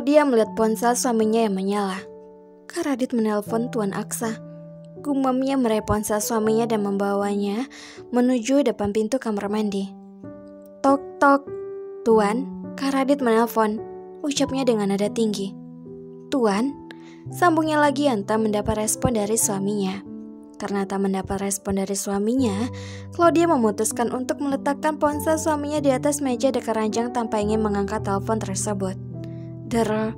Claudia melihat ponsel suaminya yang menyala. Kak Radit menelpon Tuan Aksa. Gumamnya meraih ponsel suaminya dan membawanya menuju depan pintu kamar mandi. Tok tok. Tuan, Kak Radit menelpon, ucapnya dengan nada tinggi. Tuan, sambungnya lagi yang tak mendapat respon dari suaminya. Karena tak mendapat respon dari suaminya, Claudia memutuskan untuk meletakkan ponsel suaminya di atas meja dekat ranjang tanpa ingin mengangkat telepon tersebut. Der.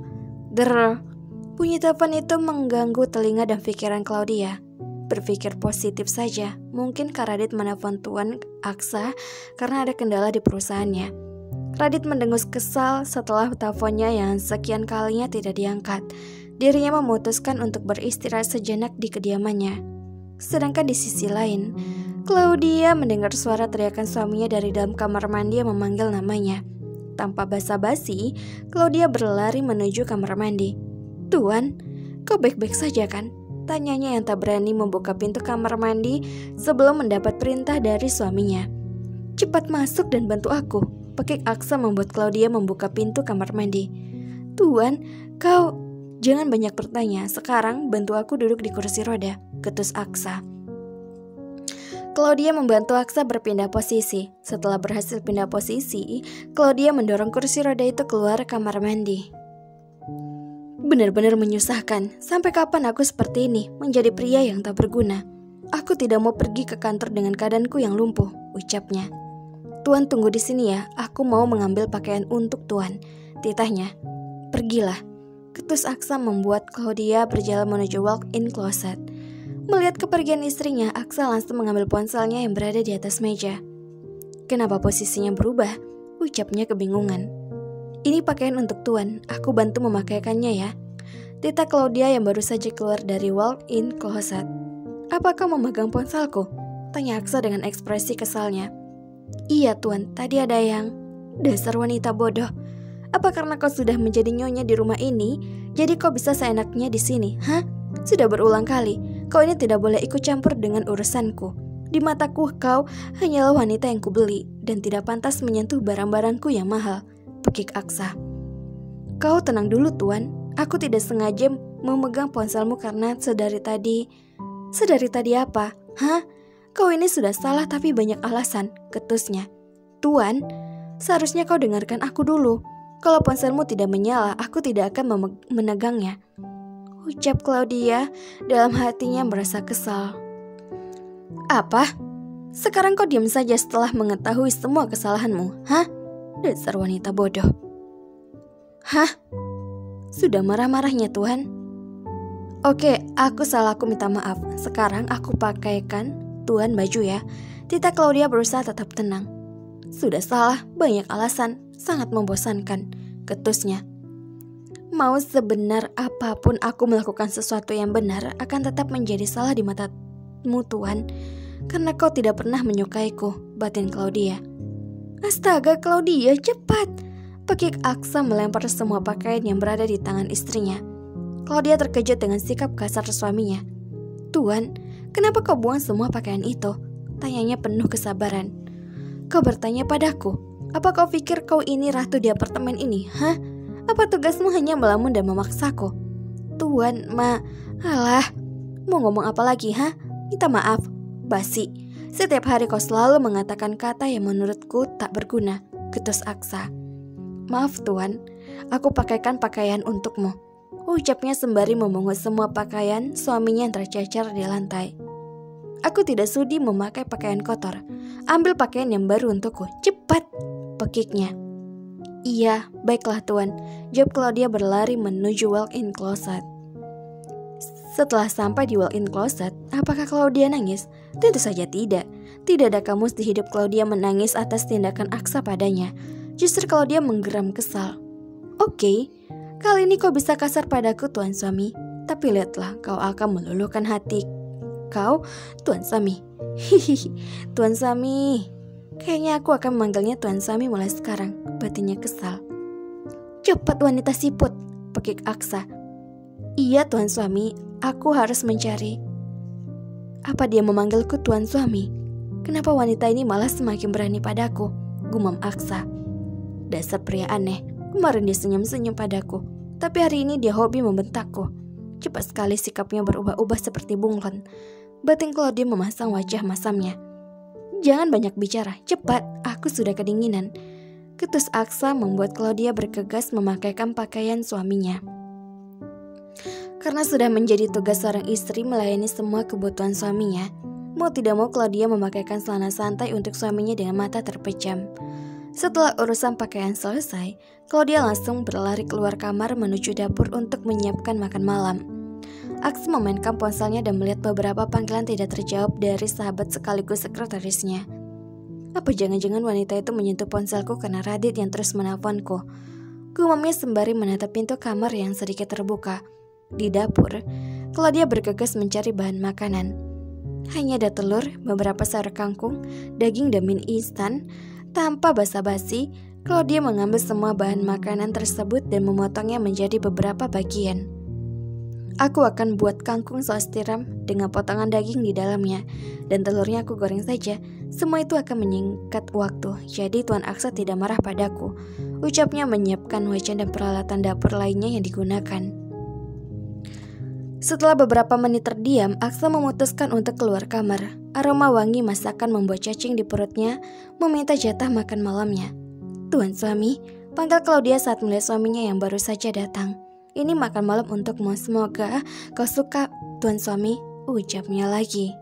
Bunyi telepon itu mengganggu telinga dan pikiran Claudia. Berpikir positif saja, mungkin Kak Radit menelpon Tuan Aksa karena ada kendala di perusahaannya. Radit mendengus kesal setelah teleponnya yang sekian kalinya tidak diangkat. Dirinya memutuskan untuk beristirahat sejenak di kediamannya. Sedangkan di sisi lain, Claudia mendengar suara teriakan suaminya dari dalam kamar mandi yang memanggil namanya. Tanpa basa-basi, Claudia berlari menuju kamar mandi. Tuan, kau baik-baik saja kan? Tanyanya yang tak berani membuka pintu kamar mandi sebelum mendapat perintah dari suaminya. Cepat masuk dan bantu aku. Pekik Aksa membuat Claudia membuka pintu kamar mandi. Tuan, kau jangan banyak bertanya. Sekarang bantu aku duduk di kursi roda, ketus Aksa. Claudia membantu Aksa berpindah posisi. Setelah berhasil pindah posisi, Claudia mendorong kursi roda itu keluar kamar mandi. Benar-benar menyusahkan. Sampai kapan aku seperti ini, menjadi pria yang tak berguna? Aku tidak mau pergi ke kantor dengan keadaanku yang lumpuh, ucapnya. Tuan tunggu di sini ya, aku mau mengambil pakaian untuk Tuan, titahnya. Pergilah. Ketus Aksa membuat Claudia berjalan menuju walk-in closet. Melihat kepergian istrinya, Aksa langsung mengambil ponselnya yang berada di atas meja. Kenapa posisinya berubah? Ucapnya kebingungan. Ini pakaian untuk Tuan, aku bantu memakaikannya ya. Tita Claudia yang baru saja keluar dari walk-in closet. Apakah memegang ponselku? Tanya Aksa dengan ekspresi kesalnya. Iya Tuan, tadi ada yang... Dasar wanita bodoh. Apa karena kau sudah menjadi nyonya di rumah ini, jadi kau bisa seenaknya di sini, hah? Sudah berulang kali, kau ini tidak boleh ikut campur dengan urusanku. Di mataku kau hanyalah wanita yang kubeli dan tidak pantas menyentuh barang-barangku yang mahal, pekik Aksa. Kau tenang dulu Tuan, aku tidak sengaja memegang ponselmu karena sedari tadi apa? Hah? Kau ini sudah salah tapi banyak alasan, ketusnya. Tuan, seharusnya kau dengarkan aku dulu. Kalau ponselmu tidak menyala, aku tidak akan menegangnya. Ucap Claudia dalam hatinya merasa kesal. Apa? Sekarang kau diam saja setelah mengetahui semua kesalahanmu, hah? Dasar wanita bodoh. Hah? Sudah marah-marahnya Tuhan? Oke, aku salah, aku minta maaf. Sekarang aku pakaikan Tuhan baju ya. Tita Claudia berusaha tetap tenang. Sudah salah, banyak alasan, sangat membosankan, ketusnya. Mau sebenar apapun aku melakukan sesuatu yang benar akan tetap menjadi salah di matamu Tuhan. Karena kau tidak pernah menyukaiku, batin Claudia. Astaga Claudia, cepat! Pekik Aksa melempar semua pakaian yang berada di tangan istrinya. Claudia terkejut dengan sikap kasar suaminya. Tuan, kenapa kau buang semua pakaian itu? Tanyanya penuh kesabaran. Kau bertanya padaku, apa kau pikir kau ini ratu di apartemen ini, hah? Apa tugasmu hanya melamun dan memaksaku? Tuan, alah, mau ngomong apa lagi, hah? Minta maaf, basi. Setiap hari kau selalu mengatakan kata yang menurutku tak berguna, ketus Aksa. Maaf Tuan, aku pakaikan pakaian untukmu, ucapnya sembari memungut semua pakaian suaminya yang tercecer di lantai. Aku tidak sudi memakai pakaian kotor. Ambil pakaian yang baru untukku, cepat, pekiknya. Iya, baiklah Tuan, jawab Claudia berlari menuju walk-in closet. Setelah sampai di walk-in closet, apakah Claudia nangis? Tentu saja tidak. Tidak ada kamus di hidup Claudia menangis atas tindakan Aksa padanya. Justru Claudia menggeram kesal. Oke, kali ini kau bisa kasar padaku Tuan Suami. Tapi lihatlah, kau akan meluluhkan hati kau, Tuan Suami. Hihihi, Tuan Suami. Kayaknya aku akan memanggilnya Tuan Suami mulai sekarang, batinnya kesal. Cepat wanita siput, pekik Aksa. Iya Tuan Suami, aku harus mencari. Apa dia memanggilku Tuan Suami? Kenapa wanita ini malah semakin berani padaku? Gumam Aksa. Dasar pria aneh, kemarin dia senyum-senyum padaku, Tapi hari ini dia hobi membentakku. Cepat sekali sikapnya berubah-ubah seperti bunglon. Batin Claudia memasang wajah masamnya. Jangan banyak bicara, cepat, aku sudah kedinginan. Ketus Aksa membuat Claudia bergegas memakaikan pakaian suaminya. Karena sudah menjadi tugas seorang istri melayani semua kebutuhan suaminya, mau tidak mau Claudia memakaikan celana santai untuk suaminya dengan mata terpejam. Setelah urusan pakaian selesai, Claudia langsung berlari keluar kamar menuju dapur untuk menyiapkan makan malam. Aksa memainkan ponselnya dan melihat beberapa panggilan tidak terjawab dari sahabat sekaligus sekretarisnya. Apa jangan-jangan wanita itu menyentuh ponselku karena Radit yang terus menelponku? Gumamnya sembari menatap pintu kamar yang sedikit terbuka. Di dapur, Claudia bergegas mencari bahan makanan. Hanya ada telur, beberapa sayur kangkung, daging dan mie instan. Tanpa basa-basi, Claudia mengambil semua bahan makanan tersebut dan memotongnya menjadi beberapa bagian. Aku akan buat kangkung saus tiram dengan potongan daging di dalamnya, dan telurnya aku goreng saja. Semua itu akan menyingkat waktu, jadi Tuan Aksa tidak marah padaku, ucapnya menyiapkan wajan dan peralatan dapur lainnya yang digunakan. Setelah beberapa menit terdiam, Aksa memutuskan untuk keluar kamar. Aroma wangi masakan membuat cacing di perutnya, meminta jatah makan malamnya. Tuan suami, panggil Claudia saat melihat suaminya yang baru saja datang. Ini makan malam untukmu, semoga kau suka, Tuan suami, ucapnya lagi.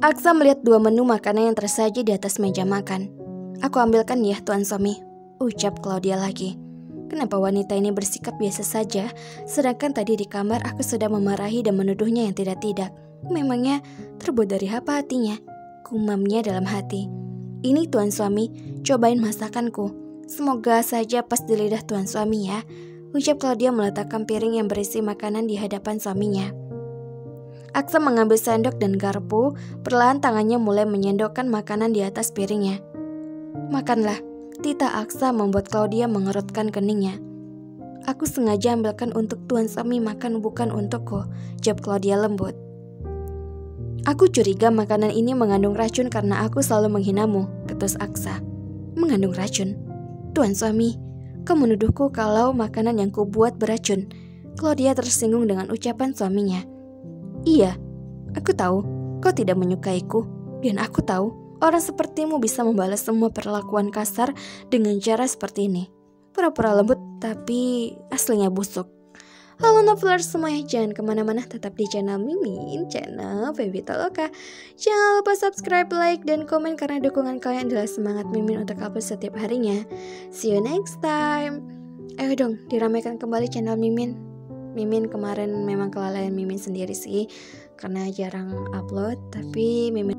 Aksa melihat 2 menu makanan yang tersaji di atas meja makan. Aku ambilkan ya, Tuan suami, ucap Claudia lagi. Kenapa wanita ini bersikap biasa saja, sedangkan tadi di kamar aku sudah memarahi dan menuduhnya yang tidak-tidak. Memangnya terbuat dari apa hatinya? Gumamnya dalam hati. Ini Tuan suami, cobain masakanku. Semoga saja pas di lidah Tuan suami ya, ucap Claudia meletakkan piring yang berisi makanan di hadapan suaminya. Aksa mengambil sendok dan garpu, perlahan tangannya mulai menyendokkan makanan di atas piringnya. Makanlah. Tita Aksa membuat Claudia mengerutkan keningnya. Aku sengaja ambilkan untuk Tuan suami makan, bukan untukku, jawab Claudia lembut. Aku curiga makanan ini mengandung racun karena aku selalu menghinamu, ketus Aksa. Mengandung racun? Tuan suami, kau menuduhku kalau makanan yang kubuat beracun. Claudia tersinggung dengan ucapan suaminya. Iya, aku tahu kau tidak menyukaiku, dan aku tahu orang sepertimu bisa membalas semua perlakuan kasar dengan cara seperti ini. Pura-pura lembut tapi aslinya busuk. Halo Novelers semuanya, jangan kemana-mana, tetap di channel Mimin, channel Baby Toloka. Jangan lupa subscribe, like, dan komen karena dukungan kalian adalah semangat Mimin untuk upload setiap harinya. See you next time. Ayo dong, diramaikan kembali channel Mimin. Mimin kemarin memang kelalaian Mimin sendiri sih, karena jarang upload, tapi Mimin